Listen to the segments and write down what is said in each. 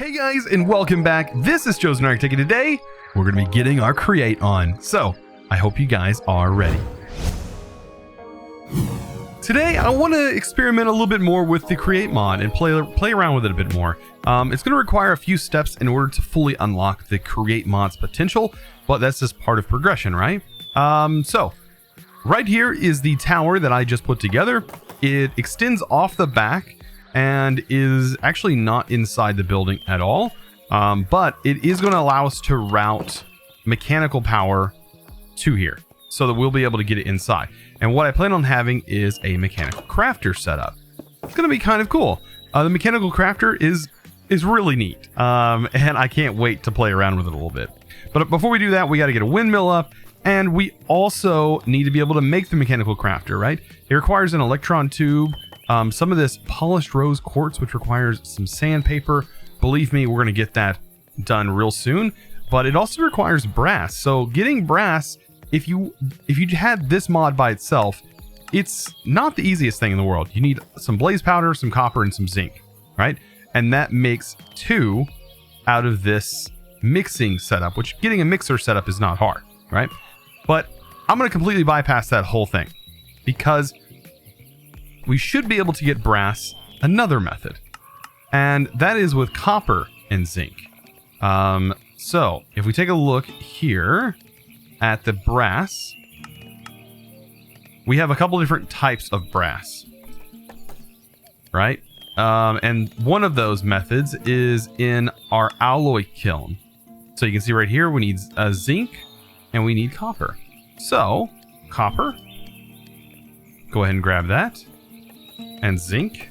Hey guys, and welcome back. This is ChosenArchitect, and today we're going to be getting our create on. So I hope you guys are ready. Today I want to experiment a little bit more with the create mod and play around with it a bit more. It's going to require a few steps in order to fully unlock the create mod's potential, but that's just part of progression, right? So right here is the tower that I just put together. It extends off the back and is actually not inside the building at all, but it is going to allow us to route mechanical power to here so that we'll be able to get it inside. And what I plan on having is a mechanical crafter setup. It's going to be kind of cool. The mechanical crafter is really neat, and I can't wait to play around with it a little bit. But before we do that, we got to get a windmill up, and we also need to be able to make the mechanical crafter, right? It requires an electron tube, some of this polished rose quartz, which requires some sandpaper. Believe me, we're going to get that done real soon. But it also requires brass. So getting brass, if you had this mod by itself, it's not the easiest thing in the world. You need some blaze powder, some copper, and some zinc, right? And that makes 2 out of this mixing setup, which getting a mixer setup is not hard, right? But I'm going to completely bypass that whole thing because we should be able to get brass another method, and that is with copper and zinc. So if we take a look here at the brass, we have a couple different types of brass, right? And one of those methods is in our alloy kiln. So you can see right here, we need zinc and we need copper. So copper, go ahead and grab that. And zinc.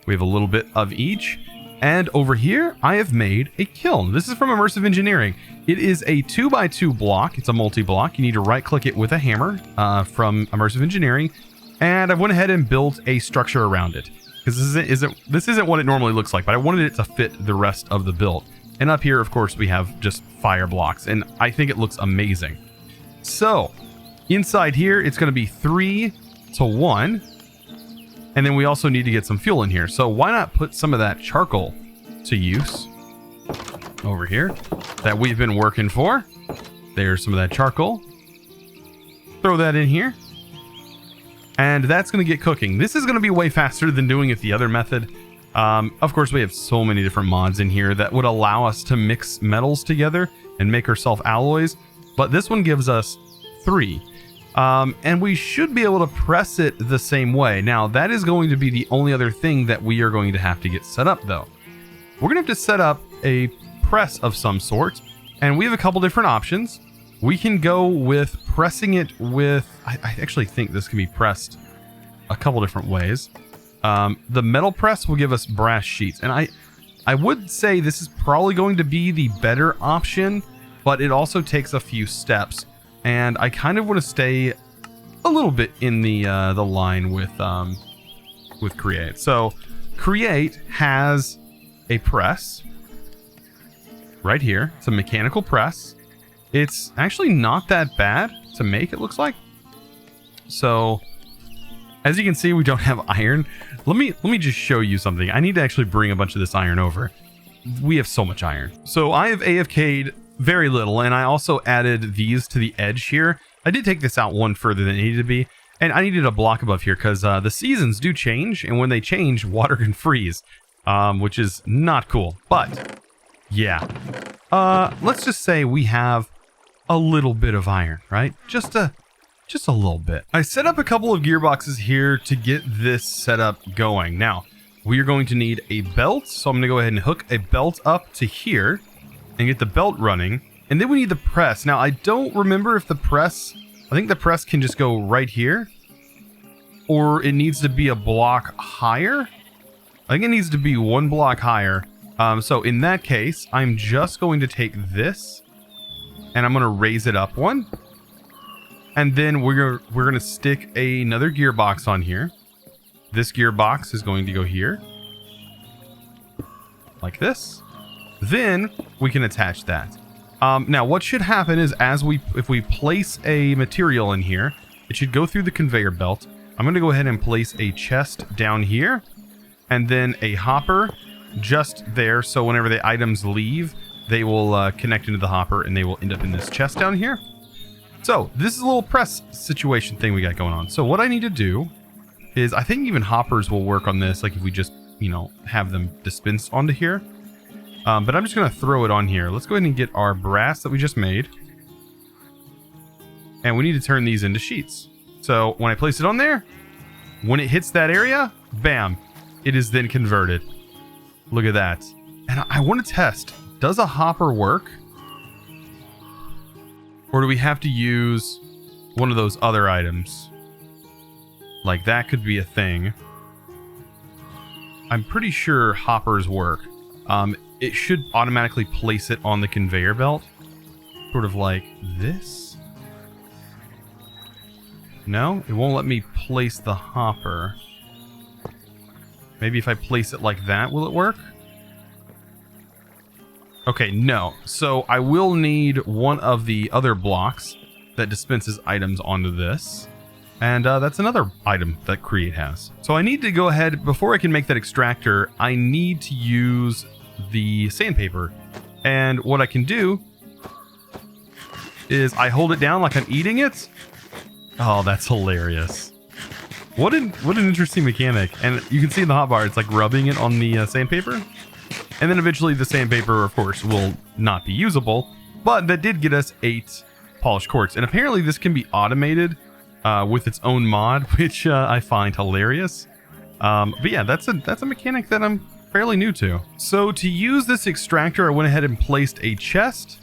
We have a little bit of each. And over here, I have made a kiln. This is from Immersive Engineering. It is a 2x2 block. It's a multi-block. You need to right-click it with a hammer from Immersive Engineering. And I went ahead and built a structure around it. Because this isn't what it normally looks like, but I wanted it to fit the rest of the build. And up here, of course, we have just fire blocks. And I think it looks amazing. So, inside here, it's going to be 3 to 1. And then we also need to get some fuel in here. So why not put some of that charcoal to use over here that we've been working for. There's some of that charcoal. Throw that in here. And that's going to get cooking. This is going to be way faster than doing it the other method. Of course, we have so many different mods in here that would allow us to mix metals together and make ourselves alloys. But this one gives us 3. And we should be able to press it the same way. Now, that is going to be the only other thing that we are going to have to get set up, though. We're going to have to set up a press of some sort, and we have a couple different options. We can go with pressing it with... I actually think this can be pressed a couple different ways. The metal press will give us brass sheets, and I would say this is probably going to be the better option, but it also takes a few steps. And I kind of want to stay a little bit in the line with Create. So Create has a press right here. It's a mechanical press. It's actually not that bad to make, it looks like. So as you can see, we don't have iron. Let me just show you something. I need to actually bring a bunch of this iron over. We have so much iron. So I have AFK'd very little, and I also added these to the edge here. I did take this out one further than it needed to be, and I needed a block above here because the seasons do change, and when they change, water can freeze, which is not cool. But yeah, let's just say we have a little bit of iron, right? Just a little bit. I set up a couple of gearboxes here to get this setup going. Now we are going to need a belt, so I'm going to go ahead and hook a belt up to here and get the belt running. And then we need the press. Now, I don't remember if the press... I think the press can just go right here. Or it needs to be a block higher. I think it needs to be 1 block higher. So in that case, I'm just going to take this. And I'm going to raise it up 1. And then we're going to stick another gearbox on here. This gearbox is going to go here. Like this. Then we can attach that. Now what should happen is if we place a material in here, it should go through the conveyor belt. I'm going to go ahead and place a chest down here, and then a hopper just there, so whenever the items leave, they will connect into the hopper and they will end up in this chest down here. So this is a little press situation thing we got going on. So what I need to do is, I think even hoppers will work on this, like if we just, you know, have them dispensed onto here. But I'm just going to throw it on here. Let's go ahead and get our brass that we just made. And we need to turn these into sheets. So when I place it on there, when it hits that area, bam, it is then converted. Look at that. And I want to test, does a hopper work? Or do we have to use one of those other items? Like that could be a thing. I'm pretty sure hoppers work. It should automatically place it on the conveyor belt. Sort of like this. No, it won't let me place the hopper. Maybe if I place it like that, will it work? Okay, no. So I will need one of the other blocks that dispenses items onto this. And that's another item that Create has. So I need to go ahead, before I can make that extractor, I need to use the sandpaper. And what I can do is I hold it down like I'm eating it. Oh, that's hilarious. What an interesting mechanic. And you can see in the hotbar, it's like rubbing it on the sandpaper. And then eventually the sandpaper, of course, will not be usable. But that did get us 8 polished quartz. And apparently this can be automated with its own mod, which I find hilarious. But yeah, that's a mechanic that I'm fairly new to. So to use this extractor, I went ahead and placed a chest.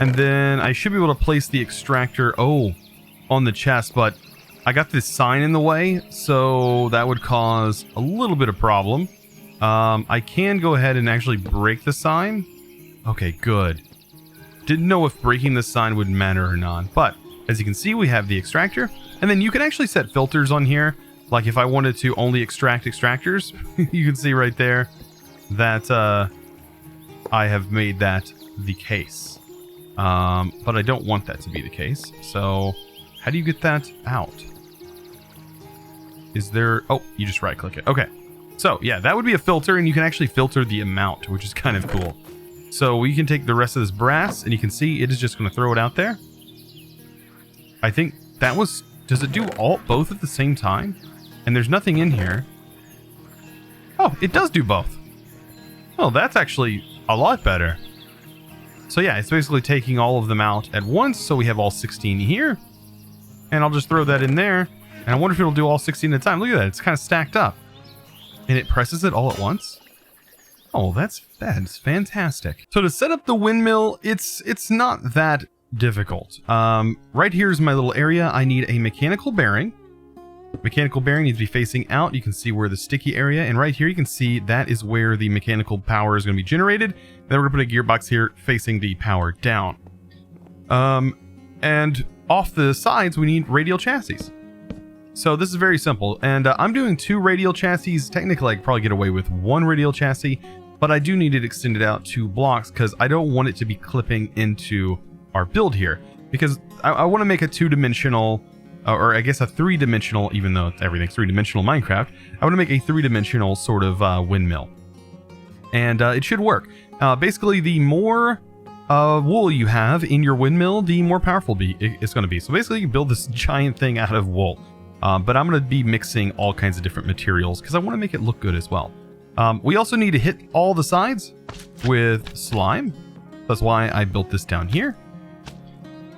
And then I should be able to place the extractor, on the chest, but I got this sign in the way, so that would cause a little bit of problem. I can go ahead and actually break the sign. Okay, good. Didn't know if breaking the sign would matter or not, but as you can see, we have the extractor, and then you can actually set filters on here. Like if I wanted to only extract extractors, you can see right there that I have made that the case. But I don't want that to be the case, so how do you get that out? Is there... Oh, you just right click it. Okay. So yeah, that would be a filter, and you can actually filter the amount, which is kind of cool. So we can take the rest of this brass, and you can see it is just going to throw it out there. I think that was... Does it do both at the same time? And there's nothing in here. Oh, it does do both. Oh, that's actually a lot better. So yeah, it's basically taking all of them out at once, so we have all 16 here. And I'll just throw that in there. And I wonder if it'll do all 16 at a time. Look at that. It's kind of stacked up. And it presses it all at once. Oh, that's fantastic. So to set up the windmill, it's not that difficult. Right here is my little area. I need a mechanical bearing. Mechanical bearing needs to be facing out. You can see where the sticky area. And right here you can see that is where the mechanical power is going to be generated. Then we're going to put a gearbox here facing the power down. And off the sides, we need radial chassis. So this is very simple. And I'm doing 2 radial chassis. Technically, I could probably get away with 1 radial chassis, but I do need it extended out 2 blocks because I don't want it to be clipping into our build here. Because I want to make a 2-dimensional, or I guess a 3-dimensional, even though everything's 3-dimensional Minecraft, I want to make a 3-dimensional sort of windmill. And it should work. Basically, the more wool you have in your windmill, the more powerful it's going to be. So basically, you build this giant thing out of wool. But I'm going to be mixing all kinds of different materials because I want to make it look good as well. We also need to hit all the sides with slime. That's why I built this down here.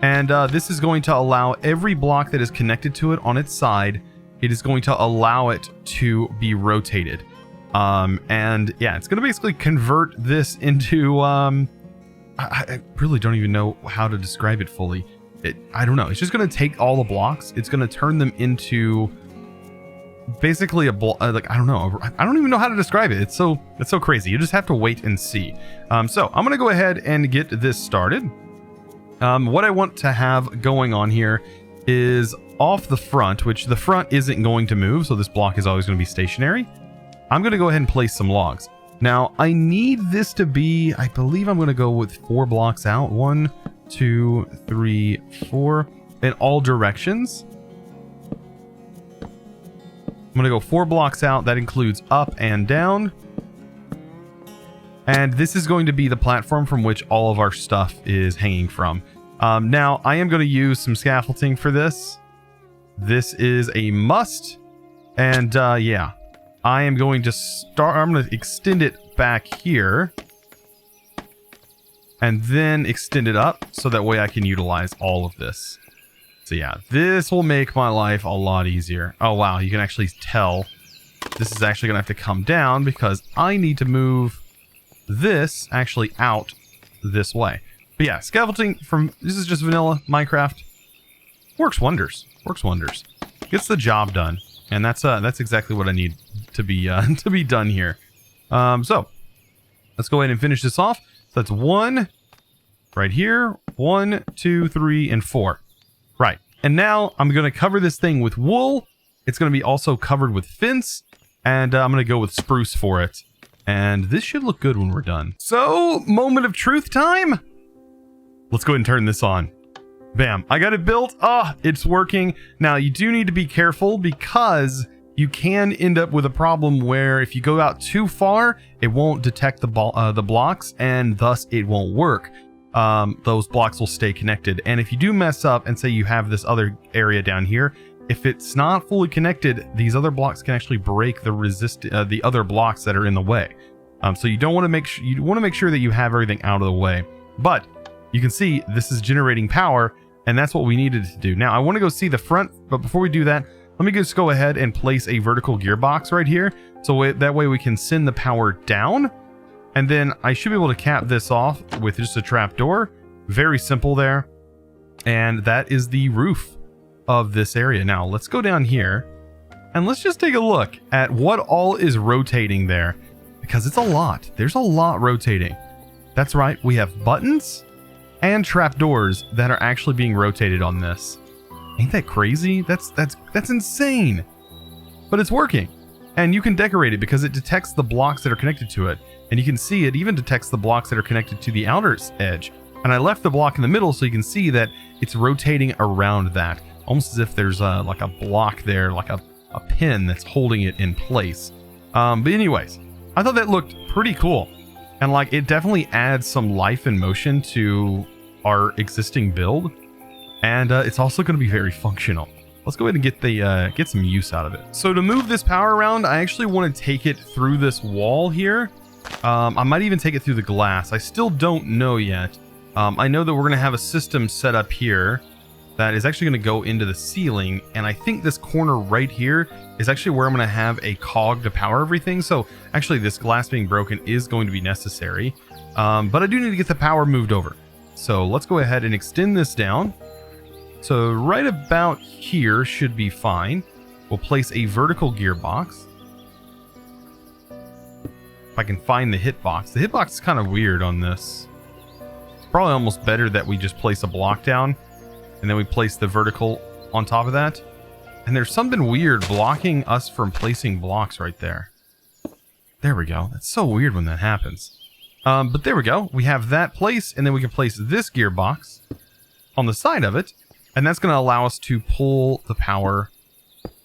And this is going to allow every block that is connected to it on its side, it is going to allow it to be rotated. And yeah, it's going to basically convert this into... I really don't even know how to describe it fully. I don't know. It's just going to take all the blocks. It's going to turn them into basically a block. Like, I don't know. I don't even know how to describe it. It's so crazy. You just have to wait and see. So I'm going to go ahead and get this started. What I want to have going on here is off the front, which the front isn't going to move. So this block is always going to be stationary. I'm going to go ahead and place some logs. Now, I need this to be, I believe I'm going to go with 4 blocks out. 1, 2, 3, 4 in all directions. I'm going to go 4 blocks out. That includes up and down. And this is going to be the platform from which all of our stuff is hanging from. Now, I am going to use some scaffolding for this. This is a must. And yeah, I am going to I'm going to extend it back here. And then extend it up so that way I can utilize all of this. So yeah, this will make my life a lot easier. Oh wow, you can actually tell this is actually going to have to come down because I need to move this actually out this way. But yeah, scaffolding from, this is just vanilla Minecraft. Works wonders. Works wonders. Gets the job done. And that's exactly what I need to be done here. So let's go ahead and finish this off. So that's 1 right here. 1, 2, 3, and 4. Right. And now I'm going to cover this thing with wool. It's going to be also covered with fence. And I'm going to go with spruce for it. And this should look good when we're done. So, moment of truth time. Let's go ahead and turn this on. Bam. I got it built. Ah, it's working. Now, you do need to be careful because you can end up with a problem where if you go out too far, it won't detect the blocks and thus it won't work. Those blocks will stay connected. And if you do mess up and say you have this other area down here, if it's not fully connected, these other blocks can actually break the other blocks that are in the way. So you don't want to make sure you want to make sure that you have everything out of the way. But you can see this is generating power, and that's what we needed to do. Now I want to go see the front, but before we do that, let me just go ahead and place a vertical gearbox right here, so that way we can send the power down, and then I should be able to cap this off with just a trap door. Very simple there, and that is the roof of this area. Now let's go down here and let's just take a look at what all is rotating there, because it's a lot. There's a lot rotating. That's right, we have buttons and trapdoors that are actually being rotated on this. Ain't that crazy? That's insane. But it's working. And you can decorate it because it detects the blocks that are connected to it. And you can see it even detects the blocks that are connected to the outer edge. And I left the block in the middle so you can see that it's rotating around that. Almost as if there's like a block there, like a pin that's holding it in place. But anyways, I thought that looked pretty cool. And like it definitely adds some life and motion to our existing build. And it's also going to be very functional. Let's go ahead and get some use out of it. So to move this power around, I actually want to take it through this wall here. I might even take it through the glass. I still don't know yet. I know that we're going to have a system set up here that is actually going to go into the ceiling. And I think this corner right here is actually where I'm going to have a cog to power everything. So actually this glass being broken is going to be necessary. But I do need to get the power moved over. So let's go ahead and extend this down. So right about here should be fine. We'll place a vertical gearbox. If I can find the hitbox. The hitbox is kind of weird on this. It's probably almost better that we just place a block down and then we place the vertical on top of that. And there's something weird blocking us from placing blocks right there. There we go. That's so weird when that happens. But there we go. We have that place, and then we can place this gearbox on the side of it. And that's going to allow us to pull the power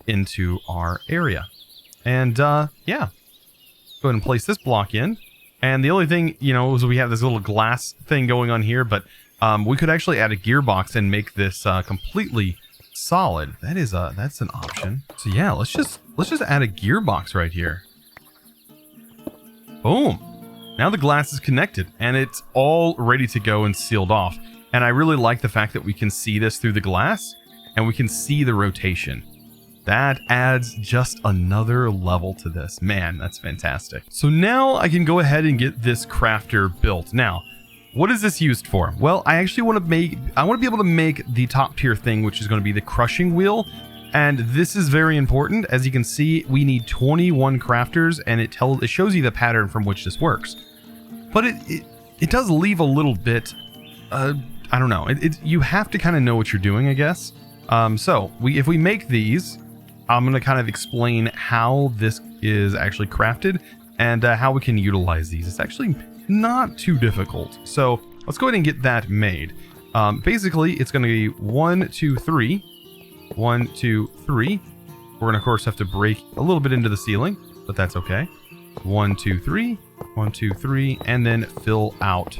into our area. And yeah, go ahead and place this block in. And the only thing, you know, is we have this little glass thing going on here, but we could actually add a gearbox and make this completely solid. That's an option. So yeah, let's just add a gearbox right here. Boom. Now the glass is connected and it's all ready to go and sealed off. And I really like the fact that we can see this through the glass and we can see the rotation. That adds just another level to this. Man, that's fantastic. So now I can go ahead and get this crafter built. Now, what is this used for? Well, I actually want to be able to make the top tier thing, which is going to be the crushing wheel. And this is very important. As you can see, we need 21 crafters and it shows you the pattern from which this works. But it does leave a little bit, I don't know. You have to kind of know what you're doing, I guess. So if we make these, I'm going to kind of explain how this is actually crafted and how we can utilize these. It's actually not too difficult. So let's go ahead and get that made. Basically, it's going to be 1, 2, 3. 1, 2, 3. We're going to, of course, have to break a little bit into the ceiling, but that's okay. 1, 2, 3, 1, 2, 3, and then fill out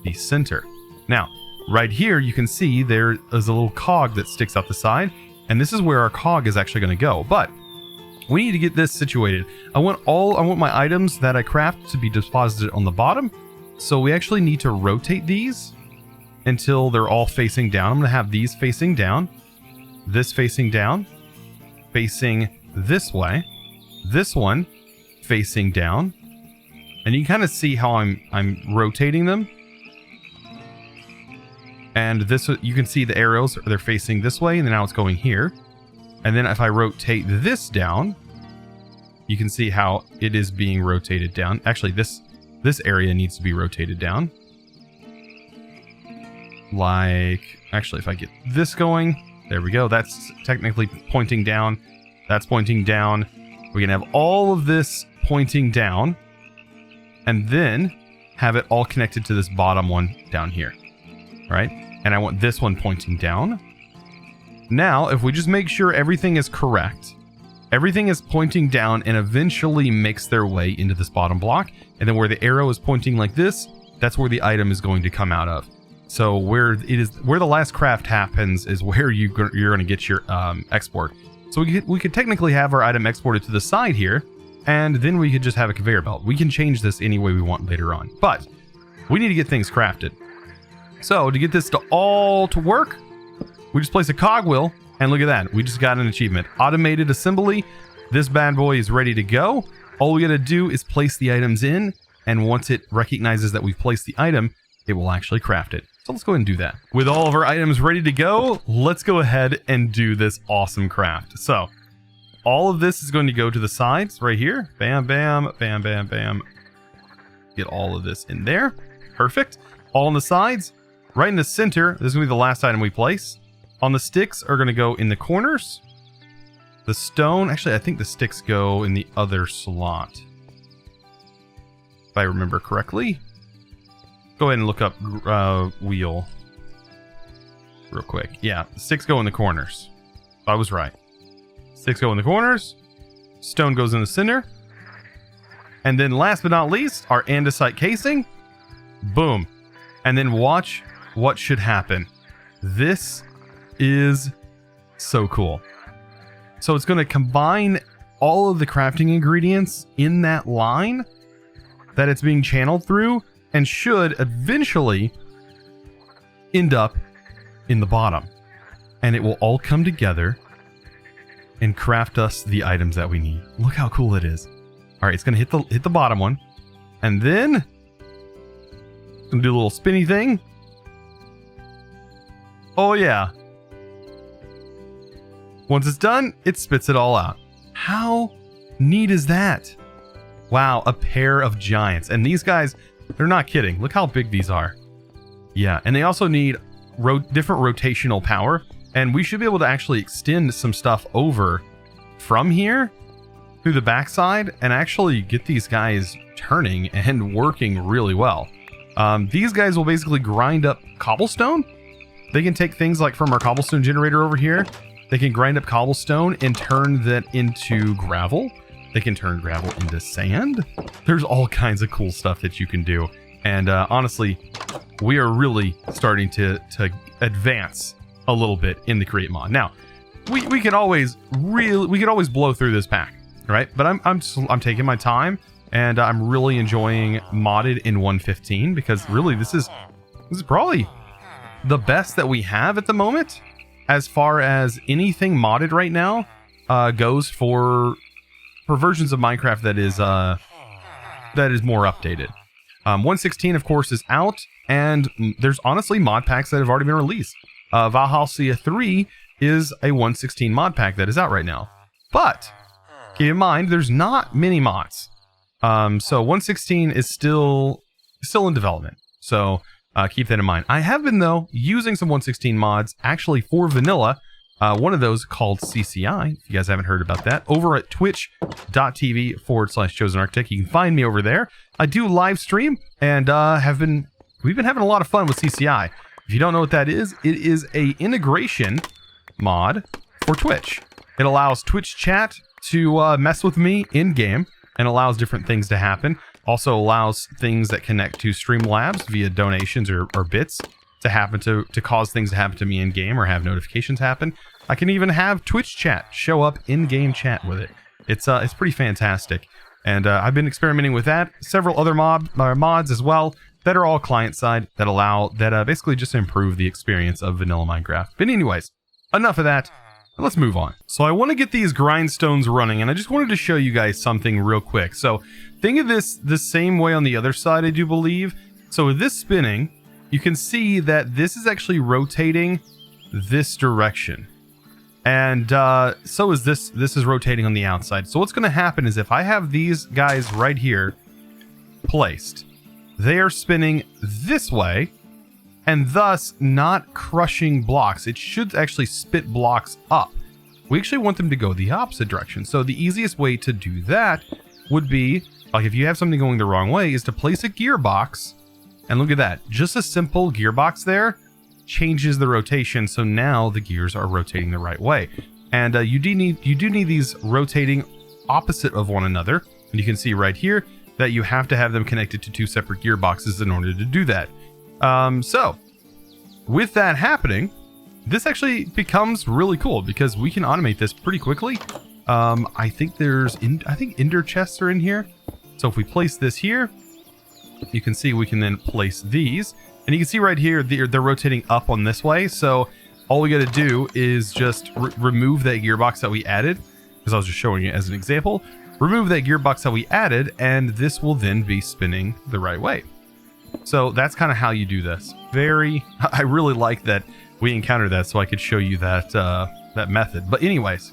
the center. Now, right here, you can see there is a little cog that sticks out the side, and this is where our cog is actually going to go. But we need to get this situated. I want my items that I craft to be deposited on the bottom. So we actually need to rotate these until they're all facing down. I'm going to have these facing down, this facing down, facing this way, this one facing down, and you can kind of see how I'm rotating them. And this, you can see the arrows, they're facing this way, and then now it's going here. And then if I rotate this down, you can see how it is being rotated down. Actually, this area needs to be rotated down. Like, actually, if I get this going, there we go. That's technically pointing down. That's pointing down. We're going to have all of this pointing down, and then have it all connected to this bottom one down here, right? And I want this one pointing down. Now, if we just make sure everything is correct, everything is pointing down and eventually makes their way into this bottom block, and then where the arrow is pointing like this, that's where the item is going to come out of. So where the last craft happens is where you're going to get your export. So we could technically have our item exported to the side here, and then we could just have a conveyor belt. We can change this any way we want later on, but we need to get things crafted. So to get this to work, we just place a cogwheel, and look at that. We just got an achievement. Automated assembly. This bad boy is ready to go. All we got to do is place the items in, and once it recognizes that we've placed the item, it will actually craft it. So let's go ahead and do that. With all of our items ready to go, let's go ahead and do this awesome craft. So all of this is going to go to the sides right here. Bam, bam, bam, bam, bam. Get all of this in there. Perfect. All on the sides. Right in the center, this is going to be the last item we place. On the sticks are going to go in the corners. The stone, actually, I think the sticks go in the other slot, if I remember correctly. Go ahead and look up wheel real quick. Yeah, the sticks go in the corners. I was right. Sticks go in the corners. Stone goes in the center. And then last but not least, our andesite casing. Boom. And then watch what should happen. This is so cool. So it's going to combine all of the crafting ingredients in that line that it's being channeled through, and should eventually end up in the bottom. And it will all come together and craft us the items that we need. Look how cool it is. All right, it's going to hit the bottom one, and then it's going to do a little spinny thing. Oh yeah. Once it's done, it spits it all out. How neat is that? Wow, a pair of giants. And these guys, they're not kidding. Look how big these are. Yeah, and they also need different rotational power. And we should be able to actually extend some stuff over from here through the backside and actually get these guys turning and working really well. These guys will basically grind up cobblestone. They can take things like from our cobblestone generator over here. They can grind up cobblestone and turn that into gravel. They can turn gravel into sand. There's all kinds of cool stuff that you can do. And honestly, we are really starting to advance a little bit in the create mod. Now, we could always blow through this pack, right? But I'm taking my time, and I'm really enjoying modded in 1.15 because really this is probably the best that we have at the moment as far as anything modded right now goes for versions of Minecraft that is more updated. 1.16 of course is out, and there's honestly mod packs that have already been released. Valhelsia 3 is a 1.16 mod pack that is out right now, but keep in mind there's not many mods. So 1.16 is still in development, so keep that in mind. I have been though using some 1.16 mods actually for vanilla. One of those called CCI, if you guys haven't heard about that, over at twitch.tv/ChosenArchitect. You can find me over there. I do live stream, and we've been having a lot of fun with CCI. If you don't know what that is, it is a integration mod for Twitch. It allows Twitch chat to mess with me in game, and allows different things to happen. Also allows things that connect to Streamlabs via donations or bits to happen to cause things to happen to me in game or have notifications happen. I can even have Twitch chat show up in game chat with it. It's pretty fantastic, and I've been experimenting with that. Several other mods as well that are all client side that basically just improve the experience of vanilla Minecraft. But anyways, enough of that. Let's move on. So I want to get these grindstones running, and I just wanted to show you guys something real quick. So think of this the same way on the other side, I do believe. So with this spinning, you can see that this is actually rotating this direction. And so is this is rotating on the outside. So what's going to happen is if I have these guys right here placed, they are spinning this way, and thus not crushing blocks. It should actually spit blocks up. We actually want them to go the opposite direction. So the easiest way to do that would be, like if you have something going the wrong way, is to place a gearbox. And look at that. Just a simple gearbox there changes the rotation. So now the gears are rotating the right way. And you do need these rotating opposite of one another. And you can see right here that you have to have them connected to two separate gearboxes in order to do that. So with that happening, this actually becomes really cool because we can automate this pretty quickly. I think ender chests are in here. So if we place this here, you can see we can then place these, and you can see right here they're rotating up on this way. So all we got to do is just remove that gearbox that we added, because I was just showing it as an example. Remove that gearbox that we added, and this will then be spinning the right way. So that's kind of how you do this. I really like that we encountered that, so I could show you that that method. But anyways,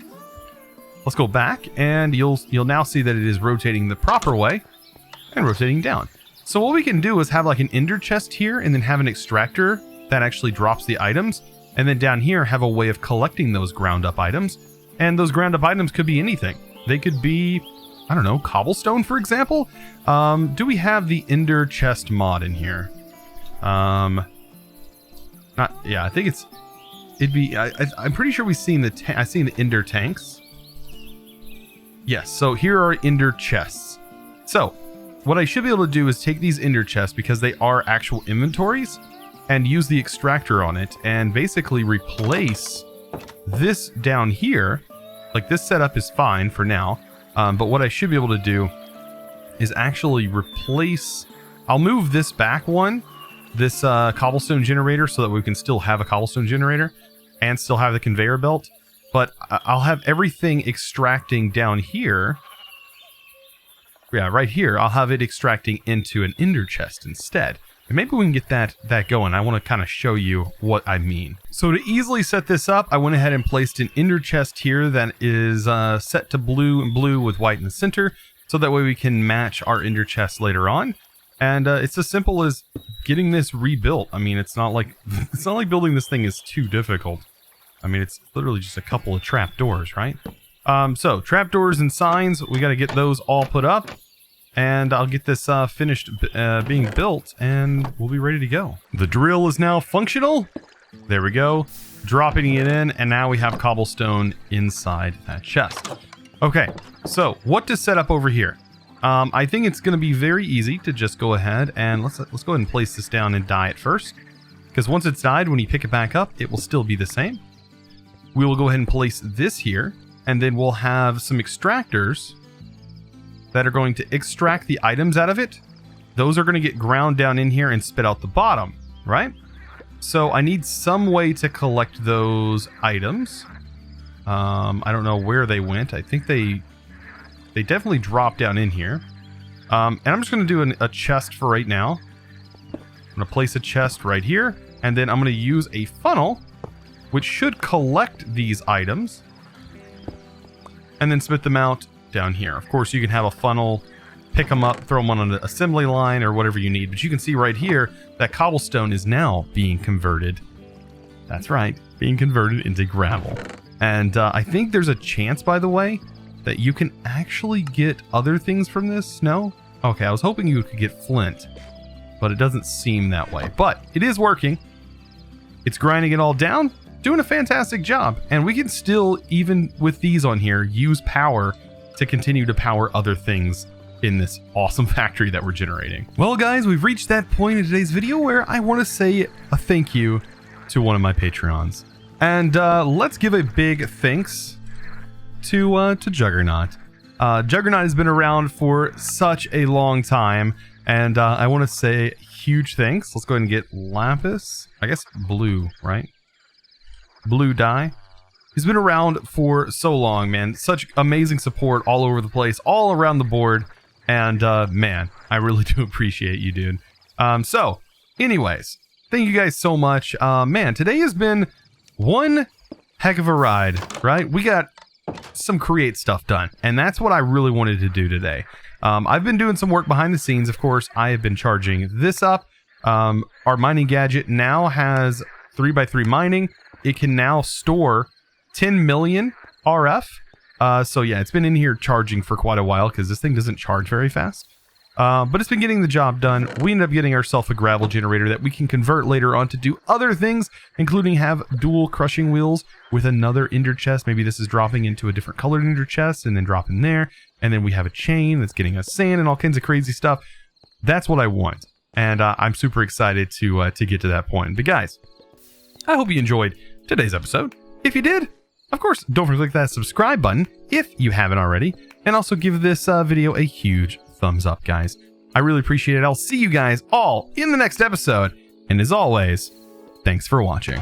let's go back, and you'll now see that it is rotating the proper way and rotating down. So what we can do is have like an ender chest here, and then have an extractor that actually drops the items, and then down here have a way of collecting those ground up items. And those ground up items could be anything. They could be, I don't know, cobblestone, for example. Do we have the ender chest mod in here? I think it'd be, I'm pretty sure we've seen I've seen the ender tanks. Yes, so here are ender chests. So what I should be able to do is take these ender chests, because they are actual inventories, and use the extractor on it and basically replace this down here. Like, this setup is fine for now, but what I should be able to do is actually replace, I'll move this back one, this cobblestone generator, so that we can still have a cobblestone generator and still have the conveyor belt, but I'll have everything extracting down here. Yeah, right here, I'll have it extracting into an ender chest instead. And maybe we can get that going. I want to kind of show you what I mean. So to easily set this up, I went ahead and placed an ender chest here that is set to blue and blue with white in the center, so that way we can match our ender chest later on. And it's as simple as getting this rebuilt. I mean, it's not like building this thing is too difficult. I mean, it's literally just a couple of trapdoors, right? So trapdoors and signs, we got to get those all put up. And I'll get this finished being built, and we'll be ready to go. The drill is now functional. There we go. Dropping it in, and now we have cobblestone inside that chest. Okay, so what to set up over here? I think it's going to be very easy to just go ahead and let's go ahead and place this down and dye it first. Because once it's dyed, when you pick it back up, it will still be the same. We will go ahead and place this here, and then we'll have some extractors that are going to extract the items out of it. Those are going to get ground down in here and spit out the bottom, right? So I need some way to collect those items. I don't know where they went. I think they definitely dropped down in here. And I'm just going to do a chest for right now. I'm going to place a chest right here, and then I'm going to use a funnel, which should collect these items, and then spit them out down here. Of course, you can have a funnel, pick them up, throw them on an assembly line or whatever you need. But you can see right here that cobblestone is now being converted. That's right, being converted into gravel. And I think there's a chance, by the way, that you can actually get other things from this. No? Okay, I was hoping you could get flint, but it doesn't seem that way. But it is working. It's grinding it all down, doing a fantastic job. And we can still, even with these on here, use power to continue to power other things in this awesome factory that we're generating. Well, guys, we've reached that point in today's video where I want to say a thank you to one of my Patreons. And let's give a big thanks to Juggernaut. Juggernaut has been around for such a long time, and I want to say huge thanks. Let's go ahead and get lapis. I guess blue, right? Blue dye. He's been around for so long, man. Such amazing support all over the place, all around the board. And man, I really do appreciate you, dude. So, anyways, thank you guys so much. Man, today has been one heck of a ride, right? We got some create stuff done, and that's what I really wanted to do today. I've been doing some work behind the scenes. Of course, I have been charging this up. Our mining gadget now has 3x3 mining. It can now store 10 million RF. So yeah, it's been in here charging for quite a while because this thing doesn't charge very fast. But it's been getting the job done. We ended up getting ourselves a gravel generator that we can convert later on to do other things, including have dual crushing wheels with another ender chest. Maybe this is dropping into a different colored ender chest and then dropping there. And then we have a chain that's getting us sand and all kinds of crazy stuff. That's what I want. And I'm super excited to get to that point. But guys, I hope you enjoyed today's episode. If you did, of course, don't forget to click that subscribe button if you haven't already. And also give this video a huge thumbs up, guys. I really appreciate it. I'll see you guys all in the next episode. And as always, thanks for watching.